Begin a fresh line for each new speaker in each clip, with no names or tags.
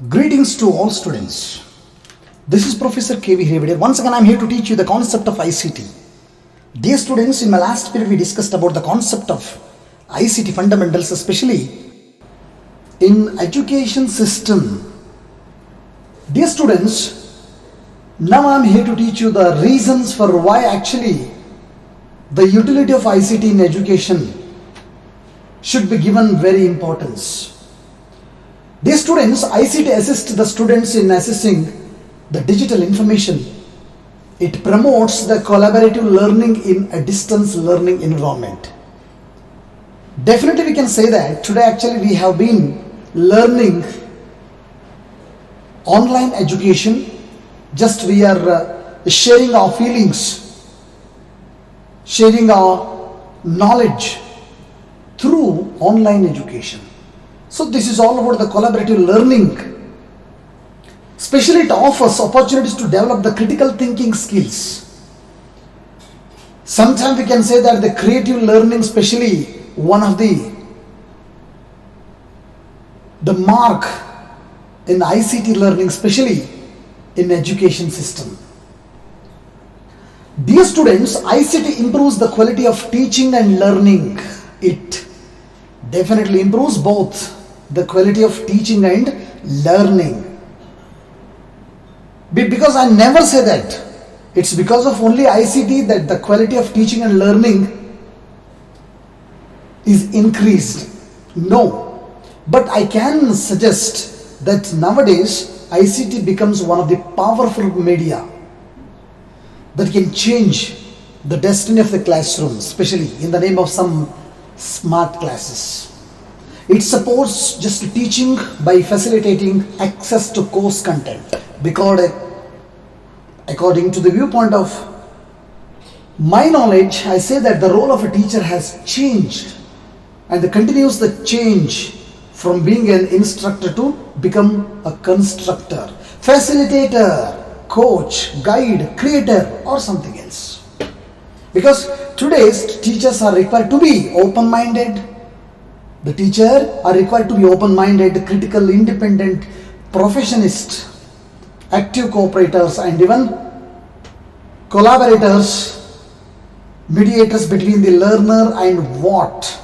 Greetings to all students. This is Professor KV Hrevadir. Once again, I am here to teach you the concept of ICT. Dear students, in my last period, we discussed about the concept of ICT fundamentals, especially in education system. Dear students, now I am here to teach you the reasons for why actually the utility of ICT in education should be given very importance. Dear students, ICT assists the students in accessing the digital information. It promotes the collaborative learning in a distance learning environment. Definitely we can say that today actually we have been learning online education. Just we are sharing our feelings, sharing our knowledge through online education. So this is all about the collaborative learning. Especially it offers opportunities to develop the critical thinking skills. Sometimes we can say that the creative learning, especially one of the mark in ICT learning, especially in education system. Dear students, ICT improves the quality of teaching and learning. It definitely improves both the quality of teaching and learning. Because I never say that it's because of only ICT that the quality of teaching and learning is increased. No. But I can suggest that nowadays ICT becomes one of the powerful media that can change the destiny of the classroom, especially in the name of some smart classes. It supports just teaching by facilitating access to course content. Because according to the viewpoint of my knowledge, I say that the role of a teacher has changed and continues the change from being an instructor to become a constructor, facilitator, coach, guide, creator or something else. Because today's teachers are required to be open-minded. The teacher are required to be open-minded, critical, independent, professionist, active cooperators and even collaborators, mediators between the learner and what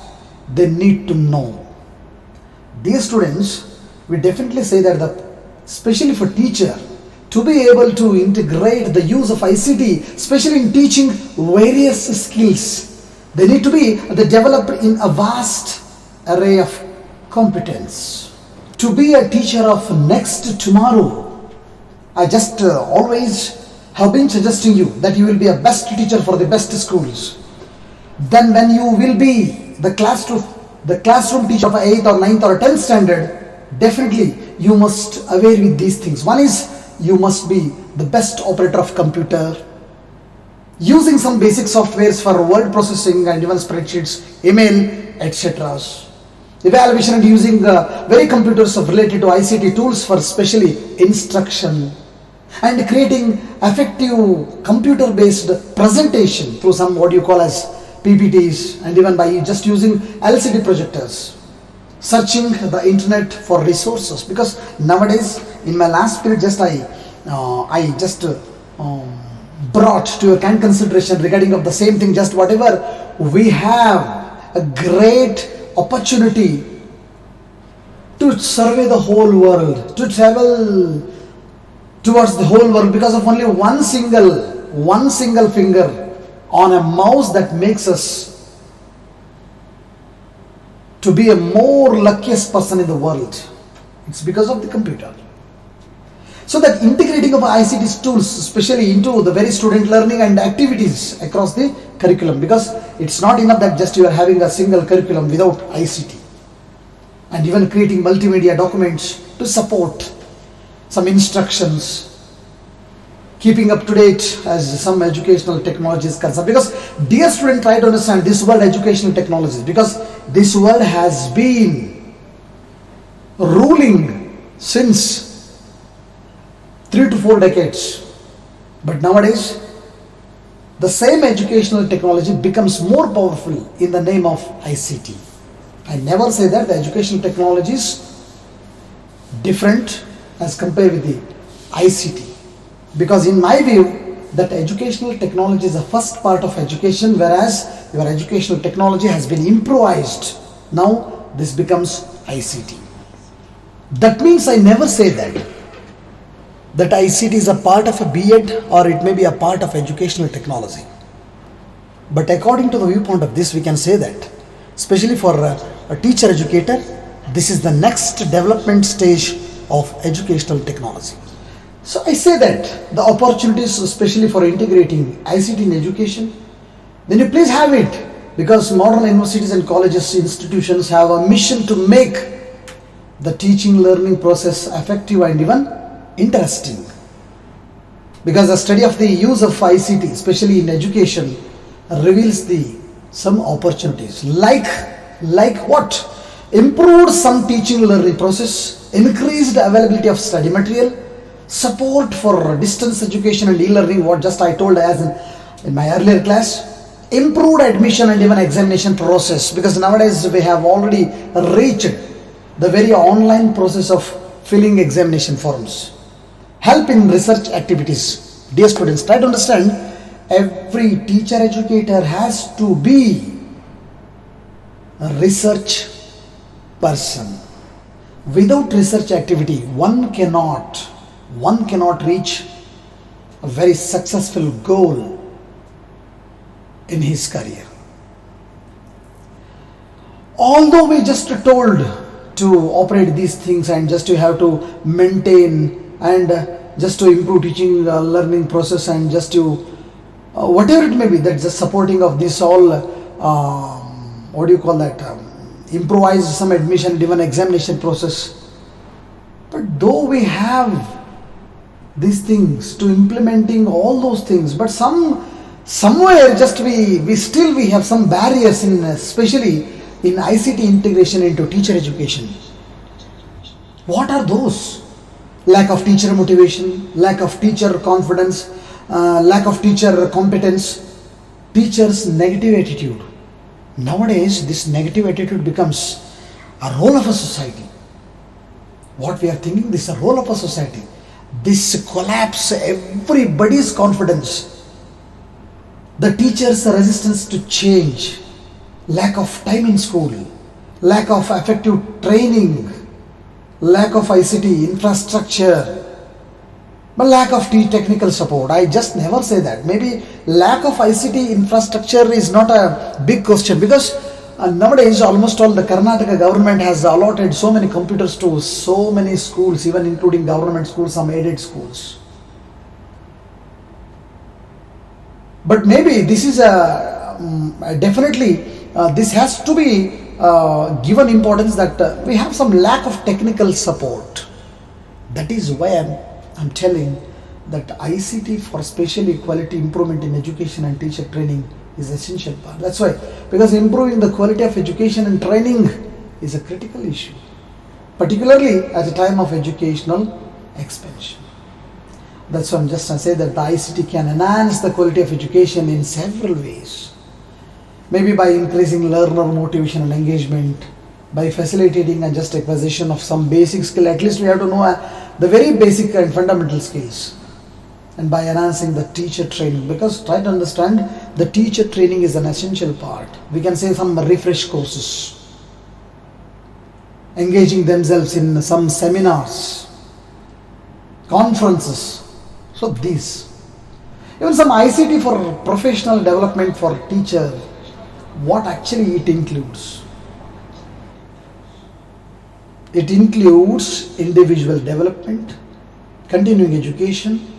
they need to know. Dear students, we definitely say that especially for teacher, to be able to integrate the use of ICT, especially in teaching various skills, they need to be developed in a vast array of competence. To be a teacher of next tomorrow, I just always have been suggesting you that you will be a best teacher for the best schools. Then when you will be the classroom teacher of 8th or 9th or 10th standard, definitely you must aware with these things. One is you must be the best operator of computer, using some basic softwares for word processing and even spreadsheets, email, etc. Evaluation and using very computers related to ICT tools for especially instruction and creating effective computer based presentation through some what you call as PPTs and even by just using LCD projectors, searching the internet for resources. Because nowadays in my last period I just brought to your kind consideration regarding of the same thing, just whatever we have a great opportunity to survey the whole world, to travel towards the whole world because of only one single finger on a mouse that makes us to be a more luckiest person in the world. It's because of the computer. So that integrating of ICT tools especially into the very student learning and activities across the curriculum, because it's not enough that just you are having a single curriculum without ICT, and even creating multimedia documents to support some instructions, keeping up to date as some educational technology is concerned. Because dear student, try to understand this word educational technologies, because this word has been ruling since 3 to 4 decades, but nowadays the same educational technology becomes more powerful in the name of ICT. I never say that the educational technologies different, as compared with the ICT. Because in my view, that educational technology is the first part of education, whereas your educational technology has been improvised. Now this becomes ICT. That means I never say that ICT is a part of a B.Ed or it may be a part of educational technology. But according to the viewpoint of this, we can say that, especially for a teacher educator, this is the next development stage of educational technology. So I say that the opportunities, especially for integrating ICT in education, then you please have it, because modern universities and colleges, institutions have a mission to make the teaching learning process effective and even interesting. Because the study of the use of ICT, especially in education, reveals some opportunities like what? Improved some teaching learning process, increased availability of study material, support for distance education and e-learning, what just I told as in my earlier class, improved admission and even examination process, because nowadays we have already reached the very online process of filling examination forms. Help in research activities. Dear students, try to understand, every teacher educator has to be a research person. Without research activity, one cannot reach a very successful goal in his career. Although we just told to operate these things and just to have to maintain and just to improve teaching learning process and just to whatever it may be, that's the supporting of this all improvise some admission and even examination process. But though we have these things to implementing all those things, but somewhere just we have some barriers in, especially in ICT integration into teacher education. What are those? Lack of teacher motivation, lack of teacher confidence, lack of teacher competence, teachers' negative attitude. Nowadays, this negative attitude becomes a role of a society. What we are thinking, this is a role of a society. This collapse everybody's confidence. The teacher's resistance to change, lack of time in school, lack of effective training, lack of ICT infrastructure, but lack of technical support. I just never say that. Maybe lack of ICT infrastructure is not a big question, because nowadays almost all the Karnataka government has allotted so many computers to so many schools, even including government schools, some aided schools. But maybe this is definitely this has to be given importance, that we have some lack of technical support. That is why I'm telling that ICT for special equality improvement in education and teacher training is essential part. That's why, because improving the quality of education and training is a critical issue, particularly at a time of educational expansion. That's why I'm just going to say that the ICT can enhance the quality of education in several ways. Maybe by increasing learner motivation and engagement, by facilitating and just acquisition of some basic skill. At least we have to know the very basic and fundamental skills. And by enhancing the teacher training, because try to understand, the teacher training is an essential part. We can say some refresh courses, engaging themselves in some seminars, conferences. So these, even some ICT for professional development for teacher, what actually it includes? It includes individual development, continuing education,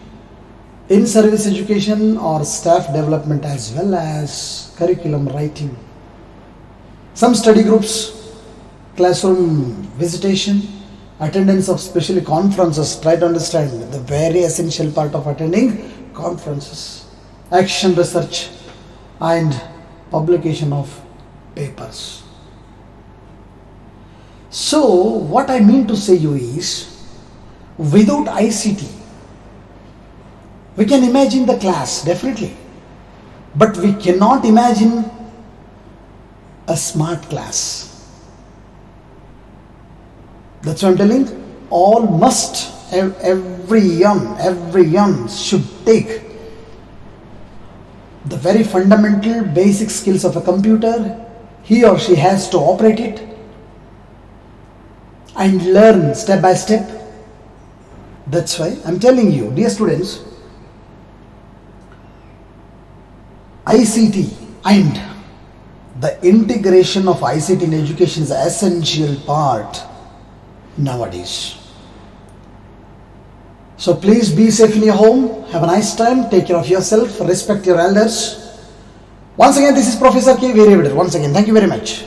in-service education or staff development, as well as curriculum writing, some study groups, classroom visitation, attendance of special conferences. Try to understand the very essential part of attending conferences, action research and publication of papers. So what I mean to say you is, without ICT, we can imagine the class, definitely, but we cannot imagine a smart class. That's what I'm telling. All must every young should take the very fundamental basic skills of a computer. He or she has to operate it and learn step by step. That's why I'm telling you, dear students, ICT and the integration of ICT in education is an essential part nowadays. So please be safe in your home. Have a nice time. Take care of yourself. Respect your elders. Once again, this is Professor K. Variator. Once again, thank you very much.